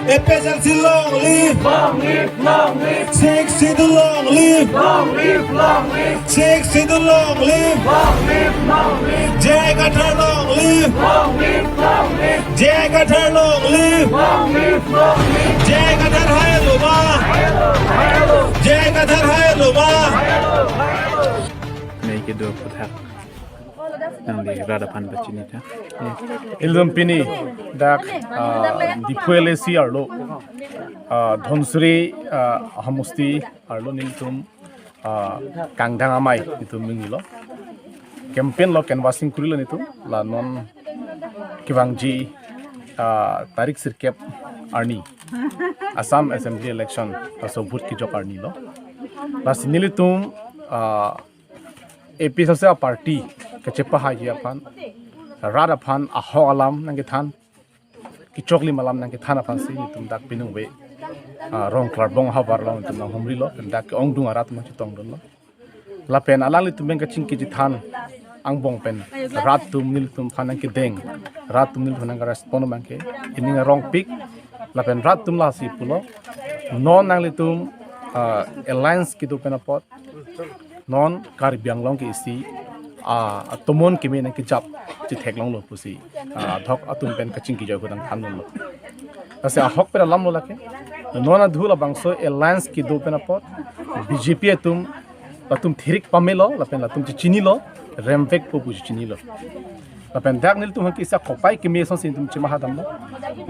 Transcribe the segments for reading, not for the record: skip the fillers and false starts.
APHLC long live, long live, long live, Six to the long live, long live, long live, Six to the long live, long live, long live, Jai Gathar long live, long live, long live, Jai Gathar long live, long live, long live. Jai Gathar hai luma, Jai Gathar hai luma. May kedua putar nang di radapan bacini ta. Ilum pini dak Diphu APHLC arlo Dhonsuri hamusti arlo niltum kangdang amai itu mingilo campaign lo canvassing kurilo nitu la non kibangji tarik sirkep arni Assam Assembly election aso vote ki jok arni lo la sinilitum APHLC party kecepa haji apan rada pan aho alam nangke than kichokli malam nangke than apan si nitum dak pinung we Rongklarbong ha barlo nitum na humri lo dak ongdung arat ma chitong lo la pen alang litum ben kaching ki than angbong pen rat tum nil tum phanang ke deng rat tum nil phanang respond bangke ining rong pik la pen rat tum la si pulo non nang litum alliance ki tu pen apot non kar biang long ki isi tomon kimi nang ki jap chi thek long lo pusi dhok atum pen kaching ki jago dang than lo ase ahok pera lam lo lake nona dhula bangso alliance ki do pen apot BJP atum latum thirik pamelo lapen latum chi chini lo remvek po puji chini lo lapen dak nil tum ki sa khopai kimi son sin tum chima hadam lo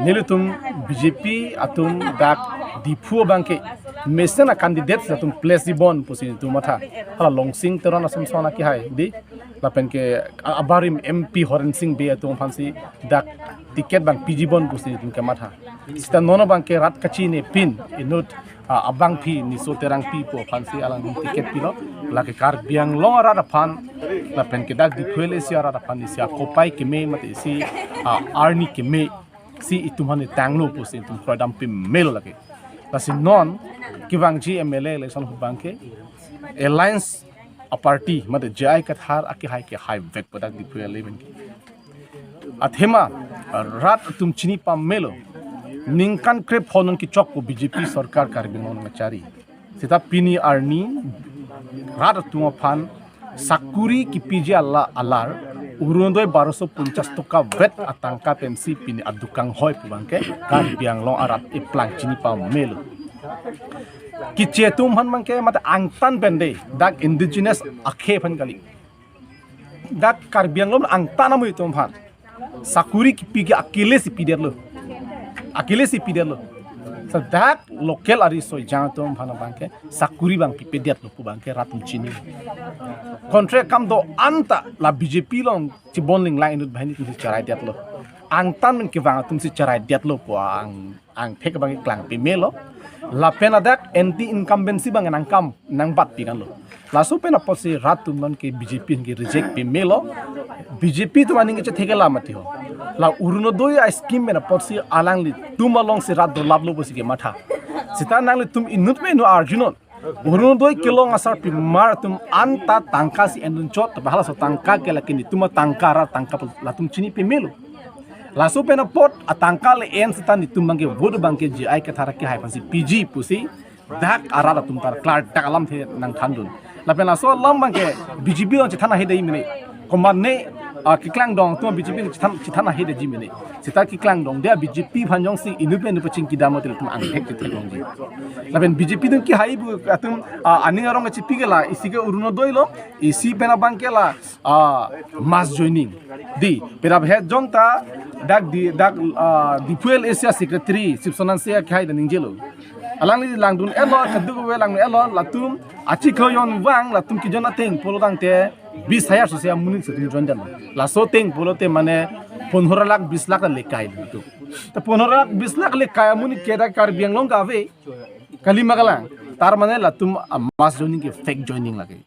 nil tum BJP atum dak Diphu bangke mesena candidates latum place di bon pusi tum matha hala longsing Teron asam sona ki hai di lapen ke abarim MP Horen Singh be atum fansi dak tiket bang PG bon pusi tum ke matha sta nono bangke rat kachi ne pin inut abang pi ni so terang pi po fansi alang tiket pilo laki kar biang long ara pan la pen ke dak Diphu APHLC ara pan ni sia kopai ke me mate si arni ke me si itumhani tanglo po si itum krodam pi melo laki lasi non kivangji MLA election hubangke alliance a party mate jai kathar aki hai ke hai vek padak Diphu APHLC athema rat tum chini pam melo ningkan krep honon ki chok ko BJP sarkar karbingon machari sita pini arni rat tuma phan sakuri ki piji alla alar urundoi 1250 toka vet atangka pensi pini adukang hoi pubangke kar biang long arat e plang chini pa melo ki chetum han mangke mata angtan bende dak indigenous akhe phan kali dak kar biang long angtan amu itum phan sakuri ki pigi akile si piderlo so dak local ari so jantom phana bangke sakuri bang pipediat lo pu bangke ratum chini contract kam do anta la BJP long ci bonling line nut bhani tu charai diat lo angtan men ki wang tum si charai diat lo po ang thek bang klang pi melo la pena dak anti incumbency bang nang kam nang bat pi kan lo la so pena posi ratum non ke BJP ki reject pi melo BJP tu maning ke theke la mati ho la uruno doi a scheme mena posi alangli tum along si rat do lablo bosi ke matha sita nangli tum inut me no arjunon uruno doi kilong asar pi mar tum anta tangka si endun chot bahala so tangka ke lakini tuma tangkara tangka la tum chini pi melo la so pena pot atangka le en sita ni tum bangke vote bangke ji ai ke thara ke hai pansi PG pusi dak arada tum tar klar dak alam the nang thandun la pena so lam bangke BJP on chithana he dei mine komane kiklang dong tu BJP chithana he de jimene sita kiklang dong dia BJP phanjong si inupe nu paching kidamo tel tum ang hek te long ji laben BJP dun ki hai bu atum aning arong chi pigela isige uruno doilo isi pena bangkela mass joining di pera bhe jongta dak Diphu APHLC secretary sipsonan se khai da ningjelo alangli langdun elo kadu we lang elo latum achi khoyon wang latum ki jona teng polodang te 20,000 sosia munik setin jondan la so teng polote mane 15 lakh 20 lakh lekai tu to 15 lakh 20 lakh lekai munik keda kar biang long gawe kali magalang tar mane latum mass joining ke fake joining lage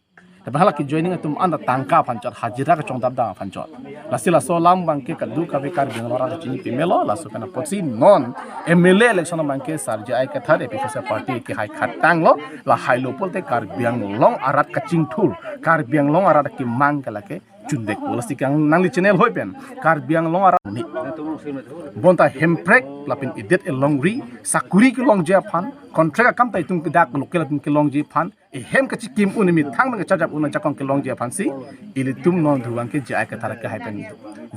bahala ki joining atum anda tangka panchot hajira ka chongdab da panchot lasila so lam bangke kadu ka be kar biang lora chini pemelo laso kana posi non MLA election bangke sarja ai ka thare APHLC party ki hai khatang lo la hai lo polte kar biang long arat ka chingthur kar biang long arat ki mang ka lake chundek plastic ang nangli channel hoi pen karbiang long ara ni bonta hemprek lapin idet elongri sakuri ki long je phan contract kam tai tung dak local tung ki long je phan e hem ka chi kim unimi thang ma cha jap una cha kong ki long je phan si ili tum non dhuwang ke jai ka thara ka hai pen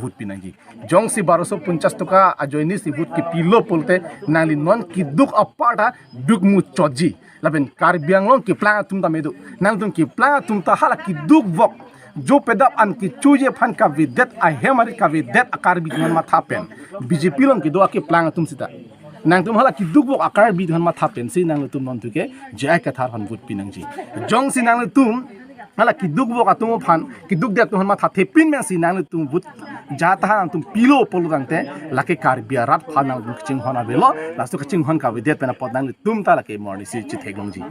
vote pinangi jong si 1250 taka ajoini si vote ki pilo polte nangli non ki duk aparta duk mu choji lapin karbiang long ki plang tum ta medu nang tum ki plang tum ta hala ki duk vok जो पेदप अन की चूजे फन का विदेत आ हेमरी का विदेत आकार भी धन मा थापेन बीजेपी लोग की दो आके प्लांग तुम सिता नंग तुम हला की दुगबो आकार भी धन मा थापेन सी नंग तुम नन तुके जय का थार हन बुत पिनंग जी जोंग सी नंग तुम हला की दुगबो का तुम फन की दुग दे तुम मा था थेपिन में सी नंग तुम बुत जाता हा तुम पिलो पोलो रंगते लाके कार बिया रात फाना चिंग होना बेलो लास्तो का चिंग हन का विदेत पेना पदंग तुम ता लाके मॉर्निंग सी चिथेगोंग जी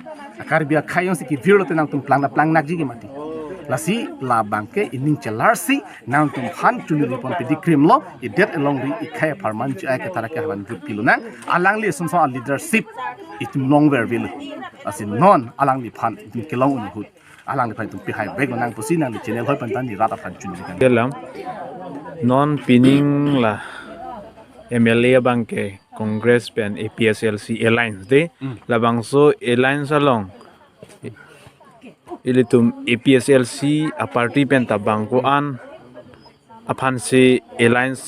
आकार बिया खायों से की वीरो ते नंग तुम प्लांग नाक जी के माटी lasi la bangke ining chelarsi nang tum han chunili pon pedi cream lo I det along ri ikhaya farman chi ay katara ke haban group piluna alang li sumsa leadership itum long ver vil asi non alang li phan itum kelong un hut alang li phan tum pi hai bag nang pusi nang li channel hoi pan tan ni rata phan chunili kan delam non pinning la MLA bangke Congress pen APHLC alliance de la bangso alliance along ilitum APHLC a party pen tabang ko an aphan se alliance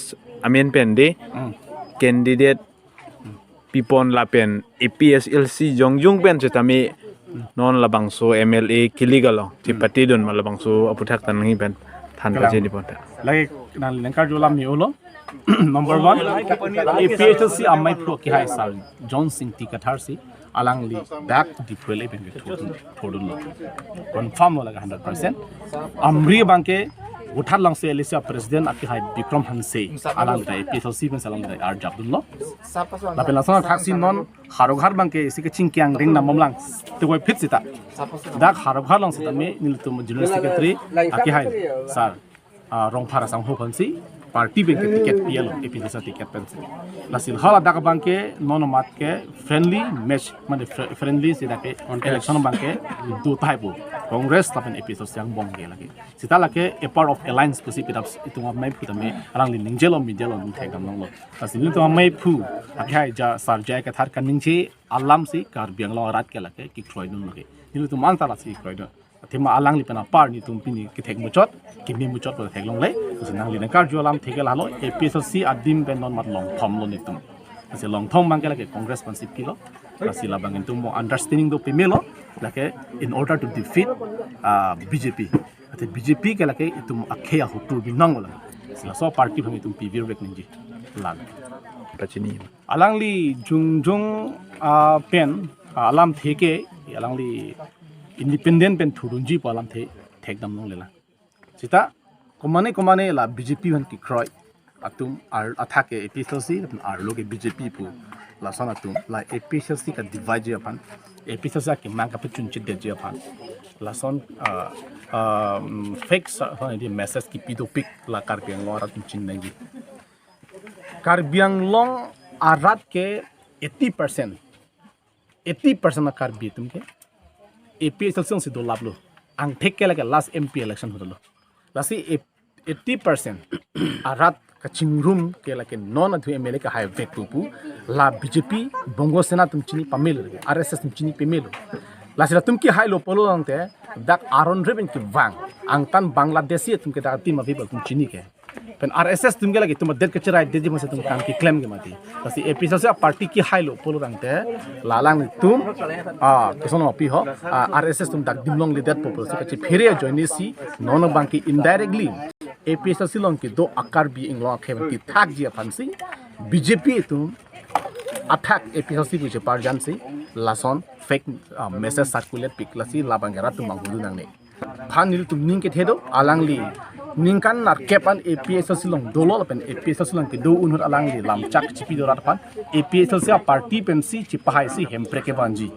amen pen de candidate pipon la pen APHLC jongjung pen chetami non labang so MLA kiligalo ti party don malabang so aputhak tan ngi pen than ka je dipon lagi nan lengkar jolam mi ulo number 1 APHLC amai pro ki hai sal John Singh ti kathar si alang li dak Diphu le ben thodun lo confirm lo laga 100% amri bangke uthar lang se elisa president aki hai Bikram hanse alang dai APHLC ben salang dai ar jabdun lo la pela sona thaksi non haroghar bangke sike chingkyang ring na momlang te koi fit sita dak haroghar lang sita me niltum general secretary aki hai sir rongphara sang ho phansi party bank ticket pielo APHLC ticket pen lasil hala dak banke nonomat ke friendly match mane friendly sida ke election banke do type congress tapen APHLC yang bong ge lagi sita lake a part of alliance pusi pitap itung mai phu tame alang li ningjelo midelo ni thai gam long lo lasil to mai phu akhai ja sar jai ka thar kan ningchi alam si kar biang lo rat ke lake ki khoi nun lage nilu to man tala si khoi do thema alang li pana par ni tum pini ki thek muchot ki mi muchot ko thek long le sinang li na kar jolam theke la lo APHLC adim ben non mat long thom lo ni tum ase long thom bang ke la ke congress pansip ki lo asila bang tum mo understanding do pemelo la ke in order to defeat BJP ate BJP ke la ke itum akhya hutu binang lo sila so party bang itum pivir rek ninji lan pachini alang li jung pen alam theke alang li independent pen thudunji palam the thekdam nong lela sita komane la BJP han ki kroi atum ar athake APHLC ar loge BJP pu la sana tum la APHLC ka divide je apan APHLC ke mang ka pachun chit de je apan la son fake sa di message ki pido pic la karbiang lo arat chin nangi karbiang long arat ke 80% na karbi tum ke APHLC से दो लाभ लो अंग ठेक के लगे last MP election होता लो लास्ट 80% आरात का चिंगरूम के लगे नॉन अधु MLA का हाई वेक टूपू ला BJP बंगो सेना तुम चिनी पमेलो RSS तुम चिनी पमेलो लास्ट तुम की हाई लो पोलो अंगते दाक आरोन रेबन की वांग अंगतान बांग्लादेशी तुम के दाक तीन मवीबल तुम चिनी के pen RSS tum gela tum det ke chirai de mase tum kam ki claim ge mati kasi APHLC party ki hailo polo rangte lalang tum kesono pi ho RSS tum dak dimlong le det popol se ke phere join si non banki indirectly APHLC long ki do akar bi inglo khem ki thak ji phansi BJP tum attack APHLC bu je parjan si lason fake message circulate piklasi labangera tum mangudu nangne phanil tum ning ke thedo alangli ningkan nar kepan APHLC long dolo pen APHLC long ke do unhur alangli lam chak chipi do rat pan APHLC party pen si chipahai si hempre ke banji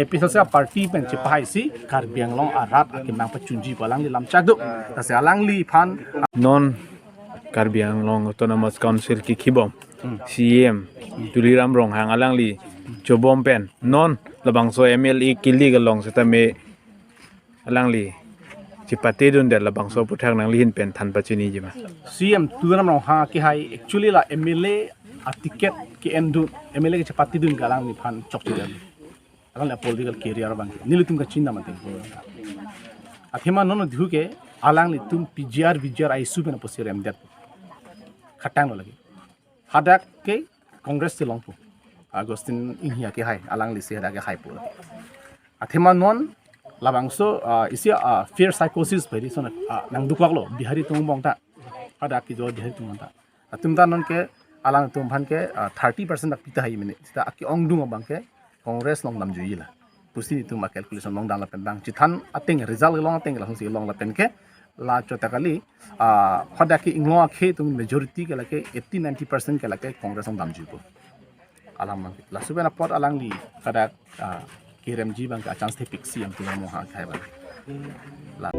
APHLC party pen chipahai si karbiang long arat akim nang pachunji palang lam chak do tase alangli phan non karbiang long autonomous council ki khibom CM tuliram rong hang alangli chobom pen non labang so MLA kili galong setame alangli cipate dun de la bangso puthak nang lihin pen than pachini jima CM tuanam nong ha ki hai actually la MLA a ticket ki endu MLA ke chapati dun galang ni phan chok chi dam alang la political career bang nilutum ka chinna mate athema nono dhuke alang ni tum PGR ai su bena posir em dat khatang lo lagi hadak ke congress ti longpu agustin inhia ke hai alang li se hada ke hai pu athema non labangso isia fear psychosis bhari son nang dukwak lo bihari tung bongta ada ki jo bihari tung ta atumta non ke alang tum phan ke 30% ak pita hai mini sta aki ongdung bang ke congress long nam juila pusi tu ma calculation long dang la pen bang chithan ating result long ating la hong si long la pen ke la chota kali hada ki inglo akhe tung majority ke la ke 80-90% ke la ke congress long nam juibo alang mang la subena pot alang li kada KRMG bang ka chance te pixi am tu mo ha khai ba la